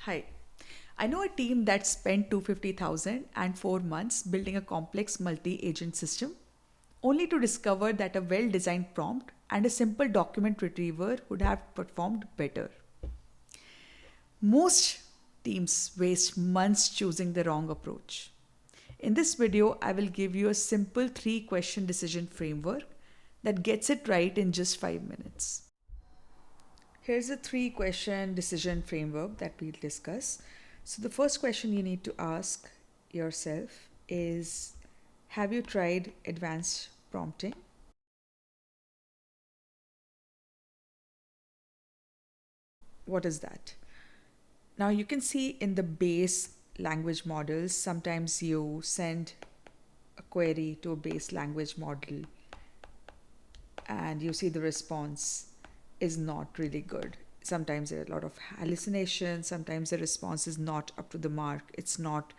Hi. I know a team that spent 250,000 and 4 months building a complex multi-agent system only to discover that a well-designed prompt and a simple document retriever would have performed better. Most teams waste months choosing the wrong approach. In this video, I will give you a simple 3-question decision framework that gets it right in just 5 minutes. Here's a 3-question decision framework that we'll discuss. So, the first question you need to ask yourself is, have you tried advanced prompting? What is that? Now, you can see in the base language models, sometimes you send a query to a base language model and you see the response is not really good. Sometimes there are a lot of hallucinations, sometimes the response is not up to the mark, it's not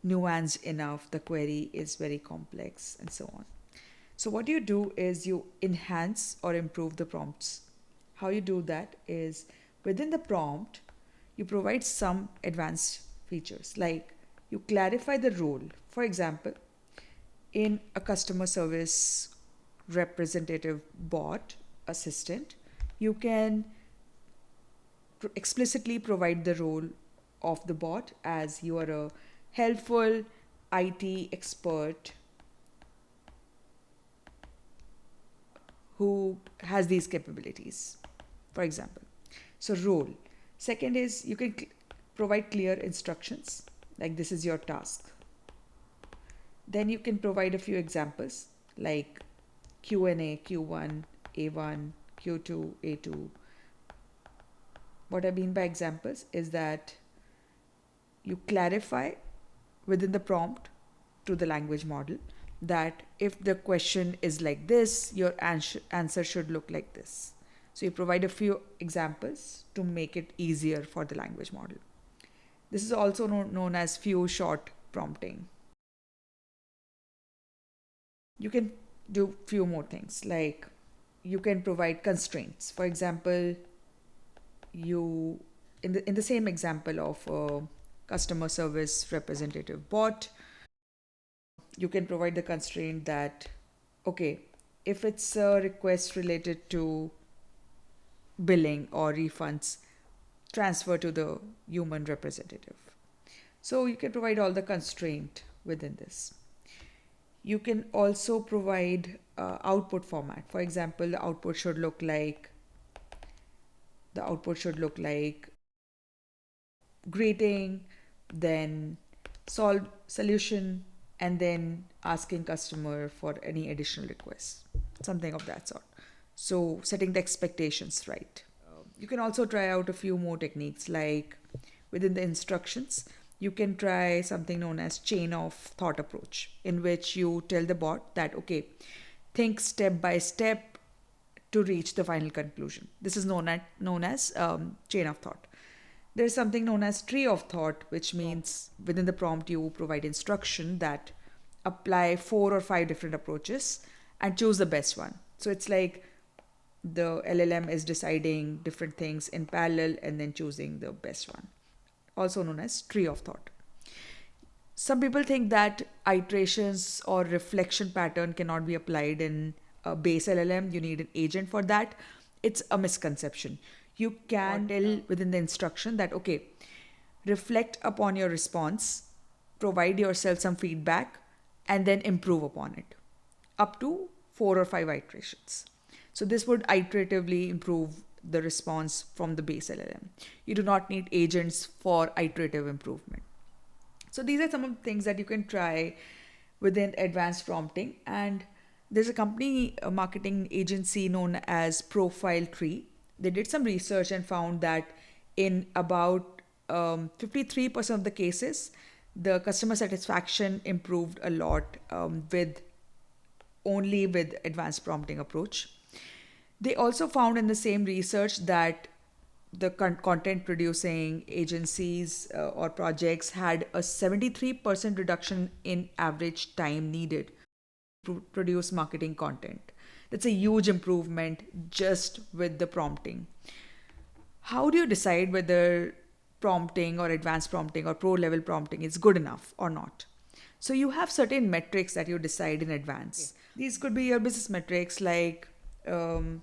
nuanced enough, the query is very complex, and so on. So, what you do is you enhance or improve the prompts. How you do that is within the prompt, you provide some advanced features like you clarify the role. For example, in a customer service representative bot assistant, you can explicitly provide the role of the bot as you are a helpful IT expert who has these capabilities, for example. So, role. Second is you can provide clear instructions like this is your task. Then you can provide a few examples like Q&A, Q1, A1, Q2, A2. What I mean by examples is that you clarify within the prompt to the language model that if the question is like this, your answer should look like this. So you provide a few examples to make it easier for the language model. This is also known as few shot prompting. You can do few more things like you can provide constraints. For example, you in the same example of a customer service representative bot, you can provide the constraint that okay, if it's a request related to billing or refunds, transfer to the human representative. So you can provide all the constraint within this. You can also provide output format. For example, the output should look like greeting, then solve solution, and then asking customer for any additional requests, something of that sort. So setting the expectations right. You can also try out a few more techniques like within the instructions. You can try something known as chain of thought approach, in which you tell the bot that okay, think step by step to reach the final conclusion. This is known as chain of thought. There's something known as tree of thought, which means within the prompt you provide instruction that apply 4 or 5 different approaches and choose the best one. So it's like the LLM is deciding different things in parallel and then choosing the best one, also known as tree of thought. Some people think that iterations or reflection pattern cannot be applied in a base LLM. You need an agent for that. It's a misconception. You can tell within the instruction that, okay, reflect upon your response, provide yourself some feedback, and then improve upon it up to 4 or 5 iterations. So this would iteratively improve the response from the base LLM. You do not need agents for iterative improvement. So these are some of the things that you can try within advanced prompting. And there's a company, a marketing agency known as Profile Tree. They did some research and found that in about 53% of the cases, the customer satisfaction improved a lot with advanced prompting approach. They also found in the same research that the content producing agencies or projects had a 73% reduction in average time needed to produce marketing content. That's a huge improvement just with the prompting. How do you decide whether prompting or advanced prompting or pro level prompting is good enough or not. So you have certain metrics that you decide in advance. Okay. These could be your business metrics, um,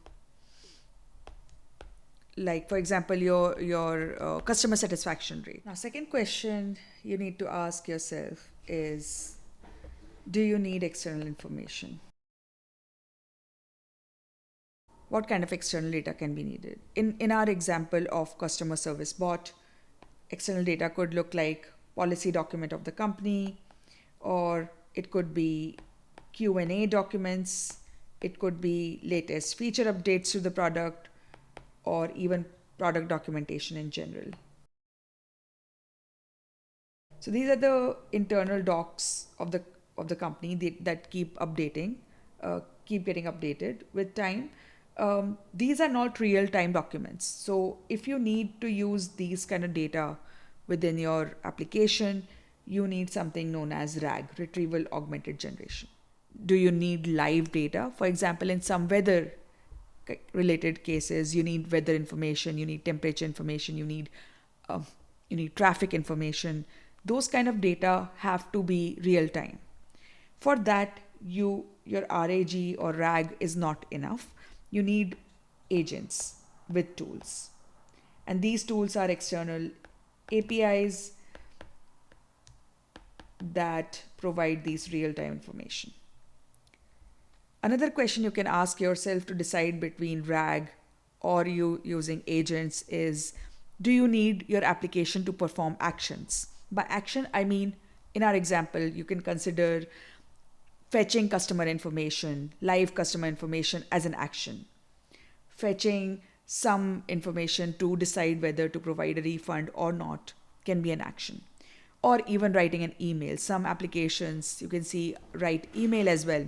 like for example your customer satisfaction rate. Now, second question you need to ask yourself is, do you need external information? What kind of external data can be needed? In our example of customer service bot, external data could look like policy document of the company, or it could be Q&A documents, it could be latest feature updates to the product, or even product documentation in general. So these are the internal docs of the company that keep updating, keep getting updated with time. These are not real time documents. So if you need to use these kind of data within your application, you need something known as RAG, retrieval augmented generation. Do you need live data? For example, in some weather related cases, you need weather information, you need temperature information, you need traffic information. Those kind of data have to be real time. For that, your RAG or RAG is not enough. You need agents with tools, and these tools are external APIs that provide these real time information. Another question you can ask yourself to decide between RAG or you using agents is, do you need your application to perform actions? By action, I mean, in our example, you can consider fetching customer information, live customer information as an action. Fetching some information to decide whether to provide a refund or not can be an action. Or even writing an email. Some applications you can see write email as well,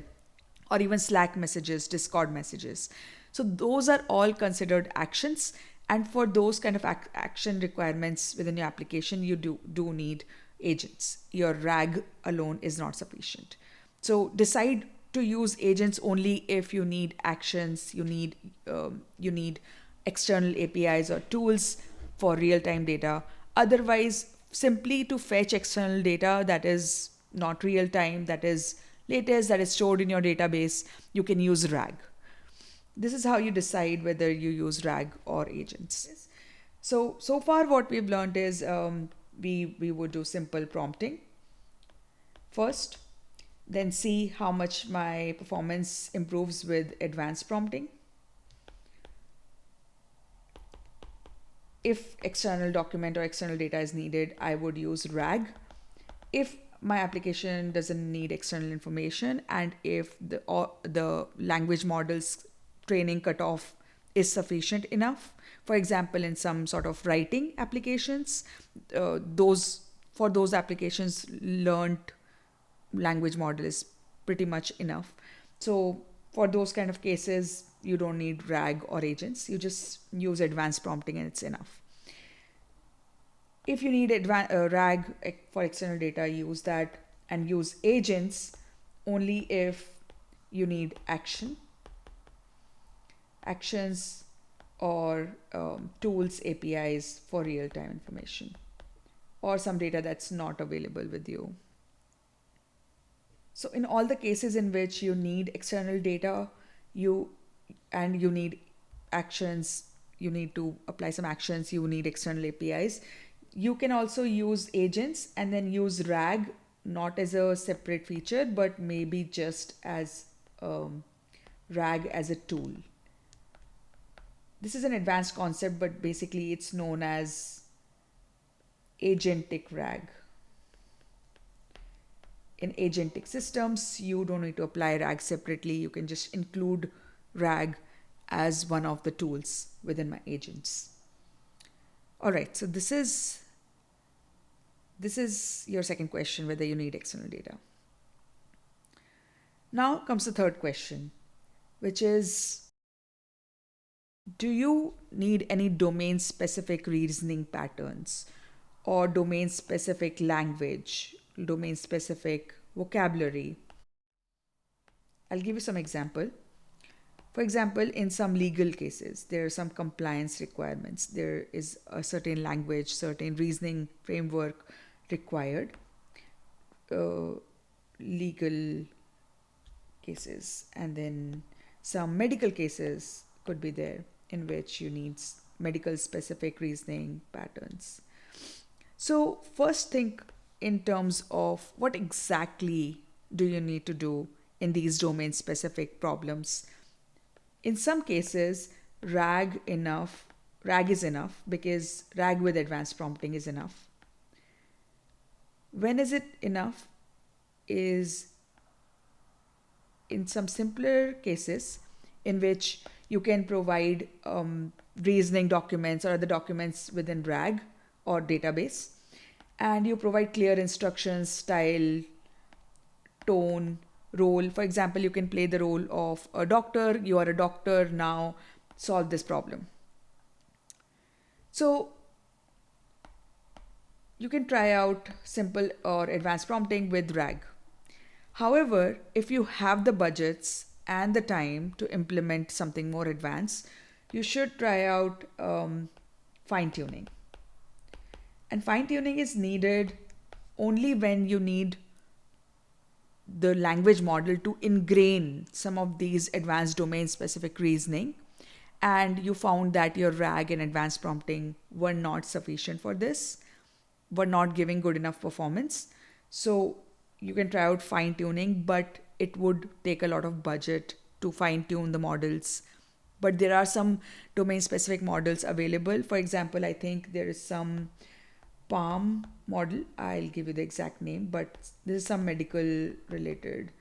or even Slack messages, Discord messages. So those are all considered actions. And for those kind of action requirements within your application, you do need agents. Your RAG alone is not sufficient. So decide to use agents only if you need actions, you need external APIs or tools for real-time data. Otherwise, simply to fetch external data that is not real-time, that is latest, that is stored in your database, you can use RAG. This is how you decide whether you use RAG or agents. So far what we've learned is we would do simple prompting first, then see how much my performance improves with advanced prompting. If external document or external data is needed, I would use RAG. If my application doesn't need external information, and if the language model's training cutoff is sufficient enough, for example, in some sort of writing applications, for those applications, learned language model is pretty much enough. So for those kind of cases, you don't need RAG or agents. You just use advanced prompting and it's enough. If you need RAG for external data, use that, and use agents only if you need actions or tools, APIs for real-time information, or some data that's not available with you. So in all the cases in which you need external data, you need actions, you need to apply some actions, you need external APIs. You can also use agents and then use RAG, not as a separate feature, but maybe just as RAG as a tool. This is an advanced concept, but basically it's known as agentic RAG. In agentic systems, you don't need to apply RAG separately. You can just include RAG as one of the tools within my agents. All right, so this is your second question, whether you need external data. Now comes the third question, which is, do you need any domain-specific reasoning patterns or domain-specific language, domain-specific vocabulary? I'll give you some example. For example, in some legal cases, there are some compliance requirements. There is a certain language, certain reasoning framework required. Legal cases, and then some medical cases could be there in which you need medical specific reasoning patterns. So, first think in terms of what exactly do you need to do in these domain specific problems. In some cases, RAG is enough because RAG with advanced prompting is enough. When is it enough? Is in some simpler cases in which you can provide reasoning documents or other documents within RAG or database, and you provide clear instructions, style, tone, role. For example, you can play the role of a doctor. You are a doctor, now solve this problem. So you can try out simple or advanced prompting with RAG. However, if you have the budgets and the time to implement something more advanced, you should try out fine tuning. And fine tuning is needed only when you need the language model to ingrain some of these advanced domain specific reasoning, and you found that your RAG and advanced prompting were not sufficient for this, were not giving good enough performance. So you can try out fine tuning, but it would take a lot of budget to fine tune the models. But there are some domain specific models available. For example, I think there is some PALM model. I'll give you the exact name, but this is some medical related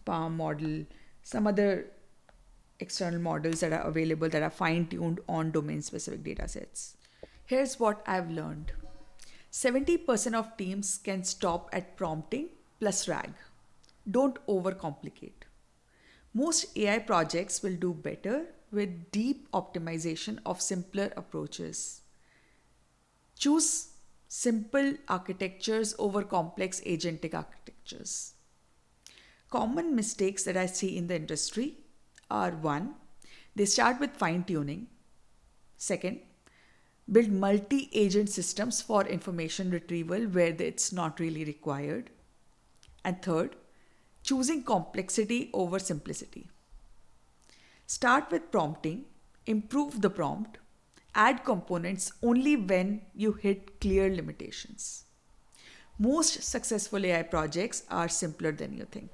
PALM model, some other external models that are available that are fine tuned on domain specific data sets. Here's what I've learned. 70% of teams can stop at prompting plus RAG. Don't overcomplicate. Most AI projects will do better with deep optimization of simpler approaches. Choose simple architectures over complex agentic architectures. Common mistakes that I see in the industry are: one, they start with fine tuning. Second, build multi-agent systems for information retrieval where it's not really required. And third, choosing complexity over simplicity. Start with prompting, improve the prompt, add components only when you hit clear limitations. Most successful AI projects are simpler than you think.